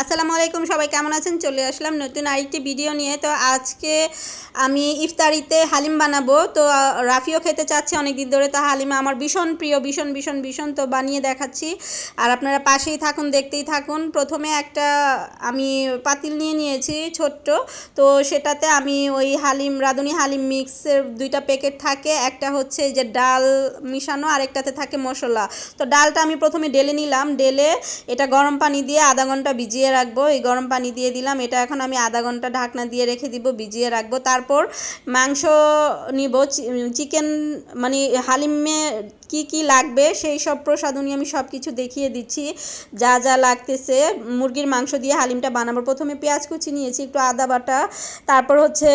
আসসালামু আলাইকুম সবাই কেমন আছেন চলে আসলাম নতুন আরেকটি ভিডিও নিয়ে। তো আজকে আমি ইফতারিতে হালিম বানাবো। তো রাফিও খেতে চাচ্ছে অনেক দিন ধরে। তো হালিম আমার ভীষণ প্রিয়, ভীষণ ভীষণ ভীষণ। তো বানিয়ে দেখাচ্ছি আর আপনারা পাশেই থাকুন, দেখতেই থাকুন। প্রথমে একটা আমি পাতিল নিয়েছি ছোট্ট। তো সেটাতে আমি ওই হালিম রাঁধুনি হালিম মিক্সের দুইটা প্যাকেট থাকে, একটা হচ্ছে যে ডাল মিশানো আর একটাতে থাকে মশলা। তো ডালটা আমি প্রথমে ঢেলে নিলাম, ঢেলে এটা গরম পানি দিয়ে আধা ঘন্টা ভিজিয়ে রাখবো। এই গরম পানি দিয়ে দিলাম, এটা এখন আমি আধা ঘন্টা ঢাকনা দিয়ে রেখে দিব, ভিজিয়ে রাখবো। তারপর মাংস নিব, চিকেন মানে হালিমে কি কি লাগবে সেই সব প্রসাধনী আমি সব কিছু দেখিয়ে দিচ্ছি, যা যা লাগতেছে। মুরগির মাংস দিয়ে হালিমটা বানাবো। প্রথমে পেঁয়াজ কুচি নিয়েছি, একটু আদা বাটা, তারপর হচ্ছে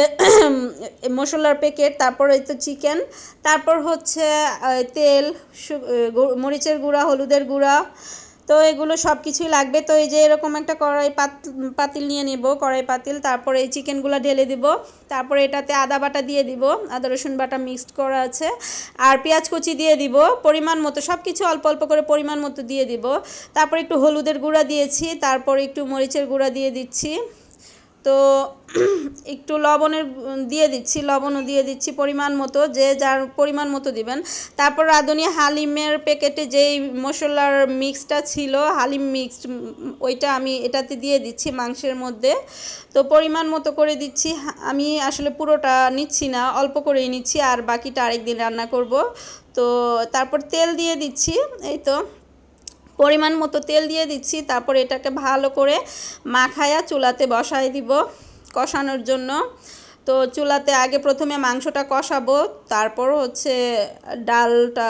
মশলার প্যাকেট, তারপর এই তো চিকেন, তারপর হচ্ছে তেল, মরিচের গুঁড়া, হলুদের গুঁড়া। তো এগুলো সব কিছুই লাগবে। তো এই যে এরকম একটা পাতিল নিয়ে নেব, কড়াই পাতিল। তারপরে এই চিকেনগুলো ঢেলে দিব, তারপরে এটাতে আদা বাটা দিয়ে দিব, আদা রসুন বাটা মিক্সড করা আছে, আর পেঁয়াজ কুচি দিয়ে দিব পরিমাণ মতো, সব কিছু অল্প অল্প করে পরিমাণ মতো দিয়ে দিব। তারপর একটু হলুদের গুঁড়া দিয়েছি, তারপর একটু মরিচের গুঁড়া দিয়ে দিচ্ছি। তো একটু লবণের দিয়ে দিচ্ছি, লবণও দিয়ে দিচ্ছি পরিমাণ মতো, যে যার পরিমাণ মতো দিবেন। তারপর রাঁধুনি হালিমের প্যাকেটে যেই মশলার মিক্সটা ছিল, হালিম মিক্সড, ওইটা আমি এটাতে দিয়ে দিচ্ছি মাংসের মধ্যে। তো পরিমাণ মতো করে দিচ্ছি, আমি আসলে পুরোটা নিচ্ছি না, অল্প করেই নিচ্ছি, আর বাকিটা আরেকদিন রান্না করব। তো তারপর তেল দিয়ে দিচ্ছি, এই তো পরিমাণ মতো তেল দিয়ে দিচ্ছি। তারপর এটাকে ভালো করে মাখায়া চুলাতে বসাই দিব কষানোর জন্য। তো চুলাতে আগে প্রথমে মাংসটা কষাবো, তারপর হচ্ছে ডালটা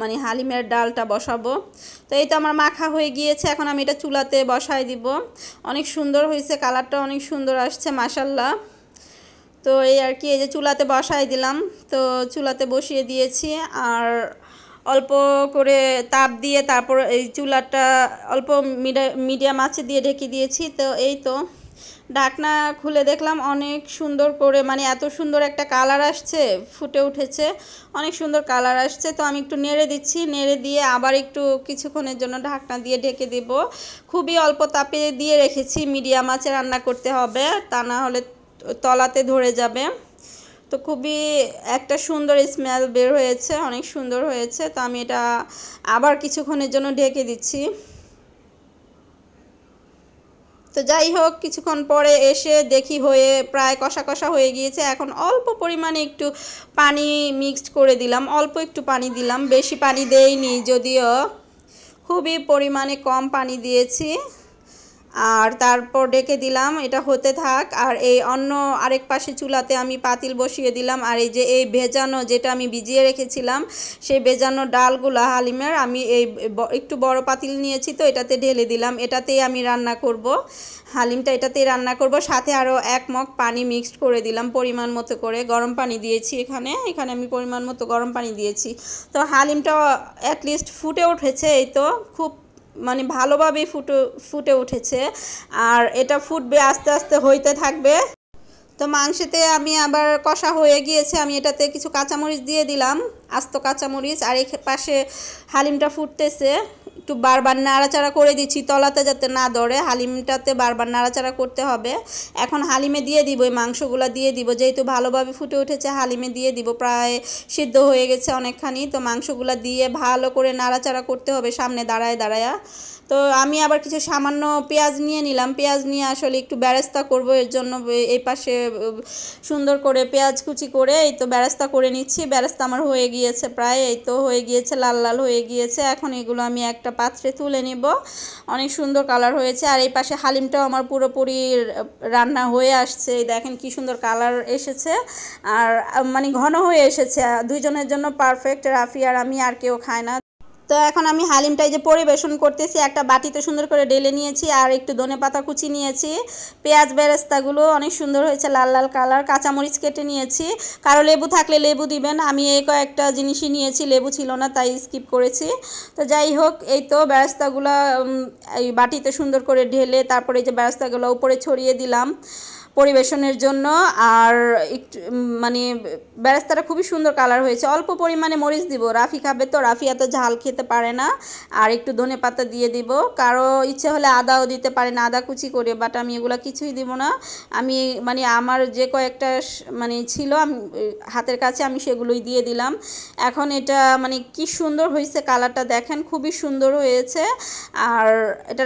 মানে হালিমের ডালটা বসাবো। তো এই তো আমার মাখা হয়ে গিয়েছে, এখন আমি এটা চুলাতে বসাই দিব। অনেক সুন্দর হয়েছে, কালারটা অনেক সুন্দর আসছে মাশাল্লাহ। তো এই আর কি, এই যে চুলাতে বসাই দিলাম। তো চুলাতে বসিয়ে দিয়েছি, আর অল্প করে তাপ দিয়ে তারপর এই চুলাটা অল্প মিডিয়াম আঁচে দিয়ে ঢেকে দিয়েছি। তো এই তো ঢাকনা খুলে দেখলাম অনেক সুন্দর করে, মানে এত সুন্দর একটা কালার আসছে, ফুটে উঠেছে, অনেক সুন্দর কালার আসছে। তো আমি একটু নেড়ে দিচ্ছি, নেড়ে দিয়ে আবার একটু কিছুক্ষণের জন্য ঢাকনা দিয়ে ঢেকে দেব। খুবই অল্প তাপে দিয়ে রেখেছি, মিডিয়াম আঁচে রান্না করতে হবে, তা না হলে তলাতে ধরে যাবে। তো খুবই একটা সুন্দর স্মেল বের হয়েছে, অনেক সুন্দর হয়েছে। তো আমি এটা আবার কিছুক্ষণের জন্য ঢেকে দিচ্ছি। তো যাই হোক, কিছুক্ষণ পরে এসে দেখি হয়ে প্রায় কষা কষা হয়ে গিয়েছে। এখন অল্প পরিমাণে একটু পানি মিক্সড করে দিলাম, অল্প একটু পানি দিলাম, বেশি পানি দেইনি, যদিও খুবই পরিমাণে কম পানি দিয়েছি। আর তারপর ডেকে দিলাম, এটা হতে থাক। আর এই অন্য আরেক পাশে চুলাতে আমি পাতিল বসিয়ে দিলাম, আর এই যে এই ভেজানো যেটা আমি ভিজিয়ে রেখেছিলাম, সেই ভেজানো ডালগুলো হালিমের আমি এই একটু বড় পাতিল নিয়েছি, তো এটাতে ঢেলে দিলাম। এটাতেই আমি রান্না করব, হালিমটা এটাতেই রান্না করব। সাথে আরও 1 মগ পানি মিক্সড করে দিলাম পরিমাণ মতো করে, গরম পানি দিয়েছি এখানে আমি পরিমাণ মতো গরম পানি দিয়েছি। তো হালিমটা অ্যাটলিস্ট ফুটে উঠেছে, এই তো খুব মানে ভালোভাবেই ফুটে উঠেছে, আর এটা ফুটবে, আস্তে আস্তে হইতে থাকবে। তো মাংসেতে আমি আবার কষা হয়ে গিয়েছে, আমি এটাতে কিছু কাঁচামরিচ দিয়ে দিলাম, আস্ত কাঁচামরিচ। আর এই পাশে হালিমটা ফুটতেছে, একটু বারবার নাড়াচাড়া করে দিচ্ছি তলাতে যাতে না ধরে, হালিমটাতে বারবার নাড়াচাড়া করতে হবে। এখন হালিমে দিয়ে দিব, এই মাংসগুলো দিয়ে দিব, যেহেতু ভালোভাবে ফুটে উঠেছে হালিমে দিয়ে দিব, প্রায় সিদ্ধ হয়ে গেছে অনেকখানি। তো মাংসগুলো দিয়ে ভালো করে নাড়াচাড়া করতে হবে সামনে দাঁড়ায় দাঁড়ায়। তো আমি আবার কিছু সামান্য পেঁয়াজ নিয়ে নিলাম, পেঁয়াজ নিয়ে আসলে একটু বেরেস্তা করব, এর জন্য এই পাশে সুন্দর করে পেঁয়াজ কুচি করে এই তো বেরেস্তা করে নিচ্ছি। বেরেস্তা আমার হয়ে গিয়েছে প্রায়, এই তো হয়ে গিয়েছে, লাল লাল হয়ে গিয়েছে। এখন এগুলো আমি একটা পাত্রে তুলে নিব, অনেক সুন্দর কালার হয়েছে। আর এই পাশে হালিমটাও আমার পুরোপুরি রান্না হয়ে আসছে, দেখেন কি সুন্দর কালার এসেছে, আর মানে ঘন হয়ে এসেছে, দুইজনের জন্য পারফেক্ট, রাফি আর আমি, আর কেউ খায় না। তো এখন আমি হালিমটাই যে পরিবেশন করতেছি, একটা বাটিতে সুন্দর করে ঢেলে নিয়েছি, আর একটু ধনেপাতা কুচি নিয়েছি, পেঁয়াজ বেরেস্তাগুলো অনেক সুন্দর হয়েছে, লাল লাল কালার, কাঁচামরিচ কেটে নিয়েছি, কারো লেবু থাকলে লেবু দিবেন, আমি এই কয়েকটা জিনিসই নিয়েছি, লেবু ছিল না তাই স্কিপ করেছি। তো যাই হোক, এই তো বেরেস্তাগুলো এই বাটিতে সুন্দর করে ঢেলে তারপরে এই যে বেরেস্তাগুলো উপরে ছড়িয়ে দিলাম। পরিবেশনের জন্য। আর একটু মানে বেরেস্তাটা খুবই সুন্দর কালার হয়েছে। অল্প পরিমাণে মরিচ দিব, রাফি খাবে তো, রাফি এত ঝাল খেতে পারে না। আর একটু ধনেপাতা দিয়ে দিব, কারো ইচ্ছে হলে আদাও দিতে পারেন, আদা কুচি করে, বাট আমি এগুলো কিছুই দিব না। আমি মানে আমার যে কয়েকটা মানে ছিল আমি হাতের কাছে আমি সেগুলোই দিয়ে দিলাম। এখন এটা মানে কি সুন্দর হয়েছে, কালারটা দেখেন খুবই সুন্দর হয়েছে। আর এটা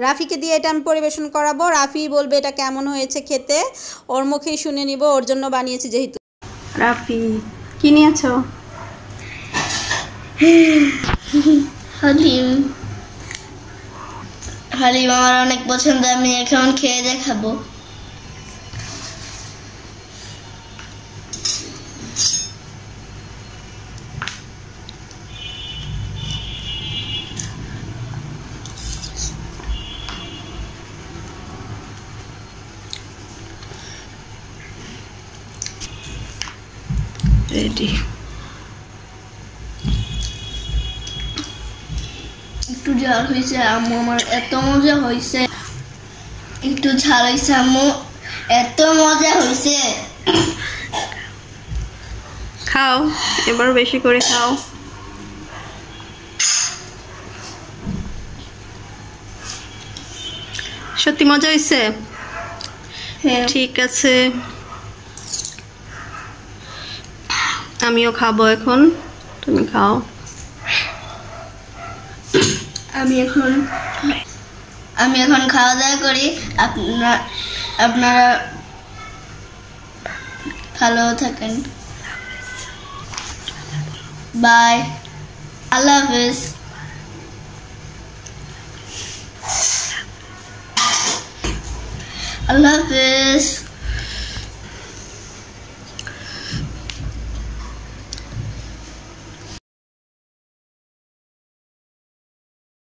রাফিকে দিয়ে এটা আমি পরিবেশন করাবো, রাফি বলবে এটা কেমন হয়েছে খেতে, ওর মুখেই শুনে নিব, ওর জন্য বানিয়েছি যেহেতু। রাফি কি নিয়েছো? হালিম। হালিম আমার অনেক পছন্দ, আমি এখন খেয়ে দেখাবো। রেডি। একটু ঝাল হয়েছে আম্মু, আমার এত মজা হয়েছে। একটু ঝাল হয়েছে আম্মু, এত মজা হয়েছে। খাও, এবার বেশি করে খাও। সত্যি মজা হয়েছে? হ্যাঁ ঠিক আছে, আমিও খাবো এখন, তুমি খাও। আমি এখন খাওয়া দাওয়া করি। আপনারা ভালো থাকেন, বাই, আল্লাহ হাফেজ। আল্লাহ হাফেজ।